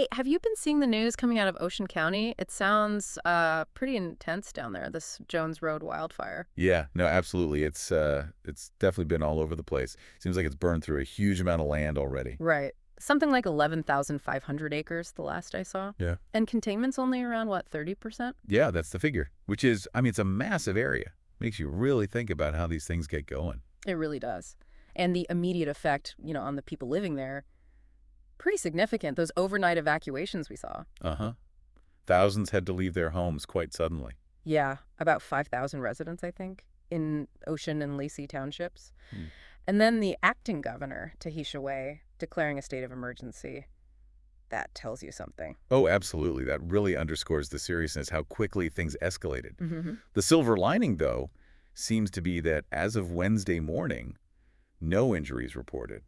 Hey, have you been seeing the news coming out of Ocean County? It sounds pretty intense down there, this Jones Road wildfire. Yeah, no, absolutely. It's definitely been all over the place. Seems like it's burned through a huge amount of land already. Right. Something like 11,500 acres the last I saw. Yeah. And containment's only around, what, 30%? Yeah, that's the figure, which is, I mean, it's a massive area. Makes you really think about how these things get going. It really does. And the immediate effect, on the people living there, pretty significant. Those overnight evacuations we saw. Uh-huh. Thousands had to leave their homes quite suddenly. Yeah, about 5,000 residents, I think, in Ocean and Lacey townships. Hmm. And then the acting governor, Tahisha Way, declaring a state of emergency. That tells you something. Oh, absolutely. That really underscores the seriousness, how quickly things escalated. Mm-hmm. The silver lining, though, seems to be that as of Wednesday morning, no injuries reported,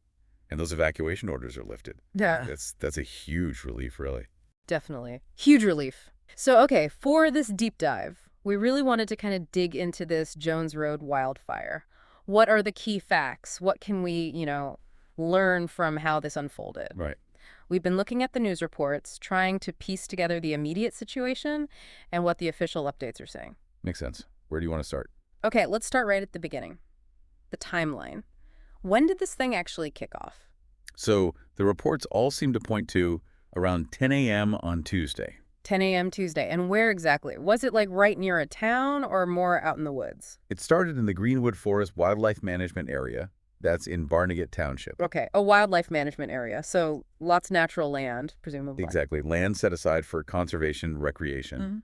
and those evacuation orders are lifted. Yeah. That's a huge relief, really. Definitely. Huge relief. So, okay, for this deep dive, we really wanted to kind of dig into this Jones Road wildfire. What are the key facts? What can we, learn from how this unfolded? Right. We've been looking at the news reports, trying to piece together the immediate situation and what the official updates are saying. Makes sense. Where do you want to start? Okay, let's start right at the beginning. The timeline. When did this thing actually kick off? So the reports all seem to point to around 10 a.m. on Tuesday. 10 a.m. Tuesday. And where exactly? Was it like right near a town or more out in the woods? It started in the Greenwood Forest Wildlife Management Area. That's in Barnegat Township. Okay, a wildlife management area. So lots of natural land, presumably. Exactly. Land set aside for conservation recreation, Mhm.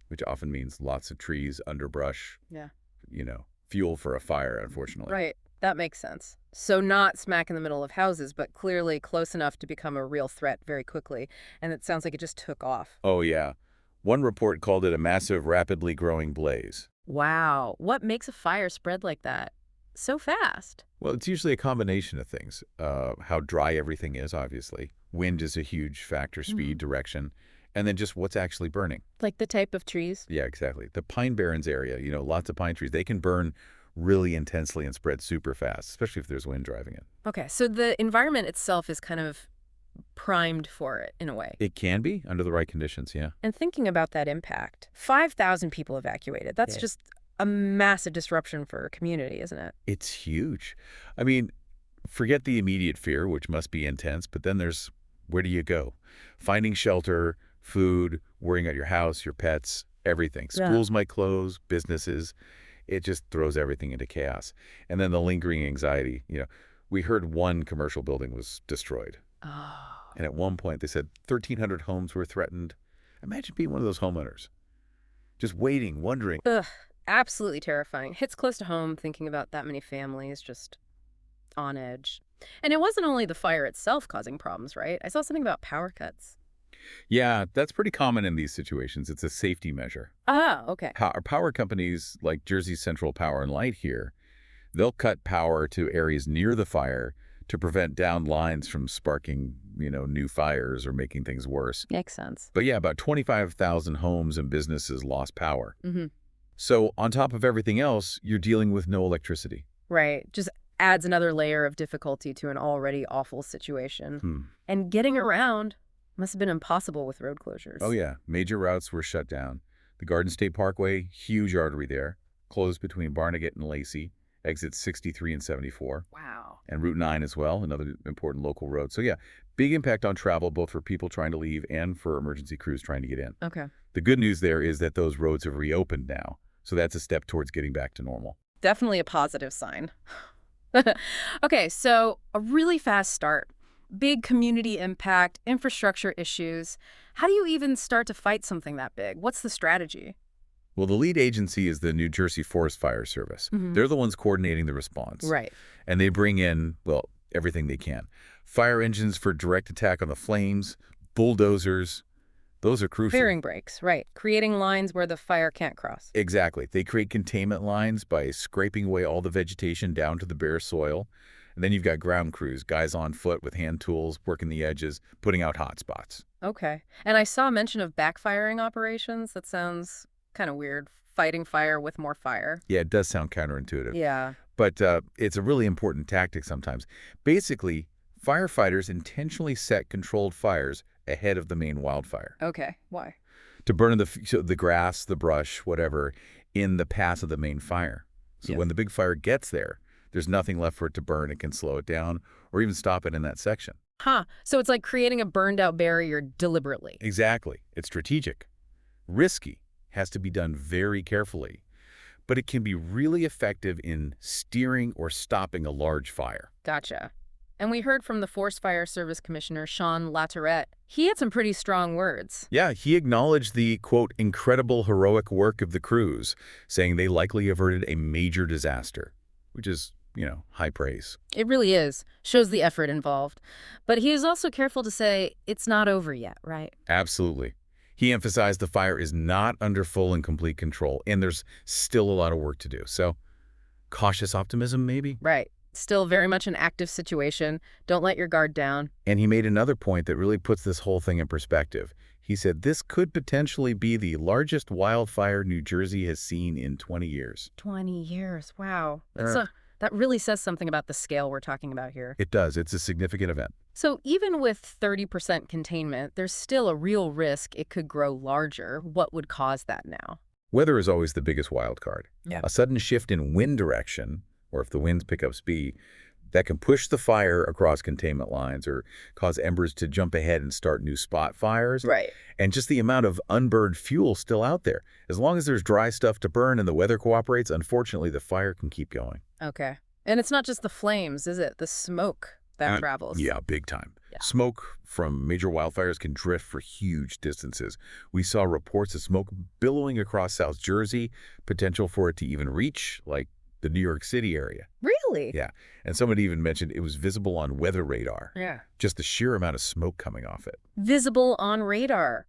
which often means lots of trees, underbrush, Yeah. Fuel for a fire, unfortunately. Right. That makes sense. So not smack in the middle of houses, but clearly close enough to become a real threat very quickly. And it sounds like it just took off. Oh, yeah. One report called it a massive, rapidly growing blaze. Wow. What makes a fire spread like that so fast? Well, it's usually a combination of things. How dry everything is, obviously. Wind is a huge factor, speed, direction, and then just what's actually burning. Like the type of trees? Yeah, exactly. The Pine Barrens area, lots of pine trees, they can burn really intensely and spread super fast, especially if there's wind driving it. Okay, so the environment itself is kind of primed for it in a way. It can be under the right conditions, yeah. And thinking about that impact, 5,000 people evacuated. That's Yeah. just a massive disruption for a community, isn't it? It's huge. I mean, forget the immediate fear, which must be intense, but then there's where do you go? Finding shelter, food, worrying about your house, your pets, everything. Yeah. Schools might close, businesses. It just throws everything into chaos. And then the lingering anxiety. We heard one commercial building was destroyed. Oh. And at one point they said 1,300 homes were threatened. Imagine being one of those homeowners. Just waiting, wondering. Ugh, absolutely terrifying. Hits close to home thinking about that many families just on edge. And it wasn't only the fire itself causing problems, right? I saw something about power cuts. Yeah, that's pretty common in these situations. It's a safety measure. Ah, okay. Power companies like Jersey Central Power and Light here, they'll cut power to areas near the fire to prevent downed lines from sparking, new fires or making things worse. Makes sense. But yeah, about 25,000 homes and businesses lost power. Mm-hmm. So on top of everything else, you're dealing with no electricity. Right. Just adds another layer of difficulty to an already awful situation. And getting around must have been impossible with road closures. Oh yeah, major routes were shut down. The Garden State Parkway, huge artery there, closed between Barnegat and Lacey, exits 63 and 74. Wow. And Route 9 as well, another important local road. So yeah, big impact on travel, both for people trying to leave and for emergency crews trying to get in. Okay. The good news there is that those roads have reopened now. So that's a step towards getting back to normal. Definitely a positive sign. Okay, so a really fast start. Big community impact, infrastructure issues. How do you even start to fight something that big? What's the strategy? Well, the lead agency is the New Jersey Forest Fire Service. They're the ones coordinating the response. Right. And they bring in, well, everything they can. Fire engines for direct attack on the flames, bulldozers. Those are crucial. Clearing breaks, right. Creating lines where the fire can't cross. Exactly. They create containment lines by scraping away all the vegetation down to the bare soil. And then you've got ground crews, guys on foot with hand tools, working the edges, putting out hot spots. Okay. And I saw mention of backfiring operations. That sounds kind of weird. Fighting fire with more fire. Yeah, it does sound counterintuitive. Yeah. But it's a really important tactic sometimes. Basically, firefighters intentionally set controlled fires ahead of the main wildfire. Okay, why? To burn the grass, the brush, whatever, in the path of the main fire. So Yes. when the big fire gets there, there's nothing left for it to burn. It can slow it down or even stop it in that section. Huh. So it's like creating a burned out barrier deliberately. Exactly. It's strategic. Risky. Has to be done very carefully. But it can be really effective in steering or stopping a large fire. Gotcha. And we heard from the Forest Fire Service Commissioner, Sean Latourette. He had some pretty strong words. Yeah, he acknowledged the, quote, incredible heroic work of the crews, saying they likely averted a major disaster, which is, high praise. It really is. Shows the effort involved. But he is also careful to say it's not over yet, right? Absolutely. He emphasized the fire is not under full and complete control, and there's still a lot of work to do. So, cautious optimism, maybe? Right. Still very much an active situation. Don't let your guard down. And he made another point that really puts this whole thing in perspective. He said this could potentially be the largest wildfire New Jersey has seen in 20 years. 20 years. Wow. Uh, That really says something about the scale we're talking about here. It does. It's a significant event. So even with 30% containment, there's still a real risk it could grow larger. What would cause that now? Weather is always the biggest wild card. Yeah. A sudden shift in wind direction, or if the winds pick up speed, that can push the fire across containment lines or cause embers to jump ahead and start new spot fires. Right. And just the amount of unburned fuel still out there. As long as there's dry stuff to burn and the weather cooperates, unfortunately, the fire can keep going. Okay. And it's not just the flames, is it? The smoke that travels. Yeah, big time. Yeah. Smoke from major wildfires can drift for huge distances. We saw reports of smoke billowing across South Jersey, potential for it to even reach, like, the New York City area. Really? Yeah, and somebody even mentioned it was visible on weather radar. Yeah. Just the sheer amount of smoke coming off it. Visible on radar.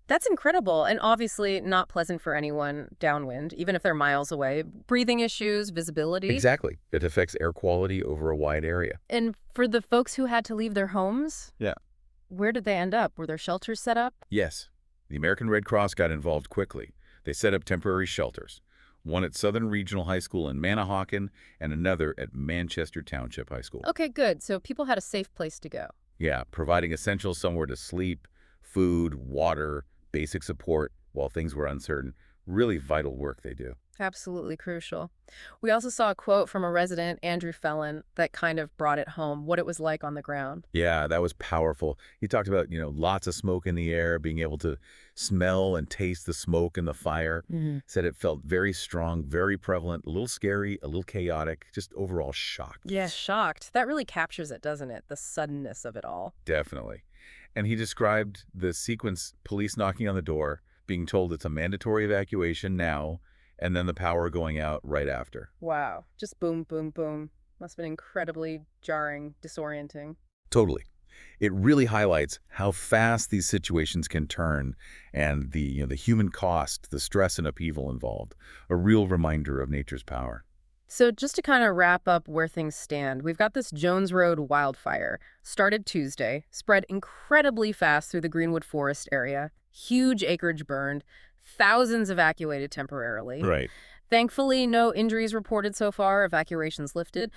That's incredible, and obviously not pleasant for anyone downwind, even if they're miles away. Breathing issues, visibility. Exactly. It affects air quality over a wide area. And for the folks who had to leave their homes? Yeah. Where did they end up? Were there shelters set up? Yes. The American Red Cross got involved quickly. They set up temporary shelters. One at Southern Regional High School in Manahawkin and another at Manchester Township High School. Okay, good. So people had a safe place to go. Yeah, providing essentials somewhere to sleep, food, water, basic support while things were uncertain. Really vital work they do. Absolutely crucial. We also saw a quote from a resident, Andrew Fellon, that kind of brought it home, what it was like on the ground. Yeah, that was powerful. He talked about, lots of smoke in the air, being able to smell and taste the smoke and the fire. Said it felt very strong, very prevalent, a little scary, a little chaotic, just overall shocked. Yeah, shocked. That really captures it, doesn't it? The suddenness of it all. Definitely. And he described the sequence, police knocking on the door, being told it's a mandatory evacuation now, and then the power going out right after. Wow. Just boom, boom, boom. Must have been incredibly jarring, disorienting. Totally. It really highlights how fast these situations can turn and the human cost, the stress and upheaval involved. A real reminder of nature's power. So just to kind of wrap up where things stand, we've got this Jones Road wildfire. Started Tuesday, spread incredibly fast through the Greenwood forest area. Huge acreage burned. Thousands evacuated temporarily. Right. Thankfully, no injuries reported so far, evacuations lifted.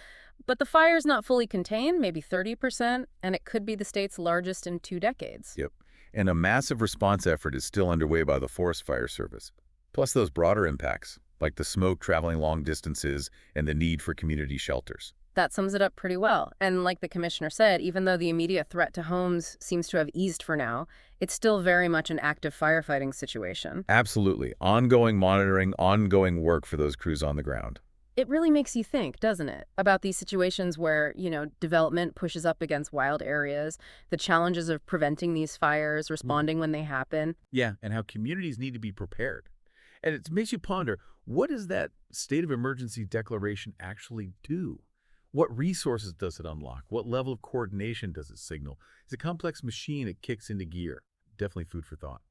But the fire's not fully contained, maybe 30%, and it could be the state's largest in 2 decades. Yep. And a massive response effort is still underway by the Forest Fire Service. Plus those broader impacts, like the smoke traveling long distances and the need for community shelters. That sums it up pretty well. And like the commissioner said, even though the immediate threat to homes seems to have eased for now, it's still very much an active firefighting situation. Absolutely. Ongoing monitoring, ongoing work for those crews on the ground. It really makes you think, doesn't it, about these situations where, development pushes up against wild areas, the challenges of preventing these fires, responding when they happen. Yeah, and how communities need to be prepared. And it makes you ponder, what does that state of emergency declaration actually do? What resources does it unlock? What level of coordination does it signal? It's a complex machine that kicks into gear. Definitely food for thought.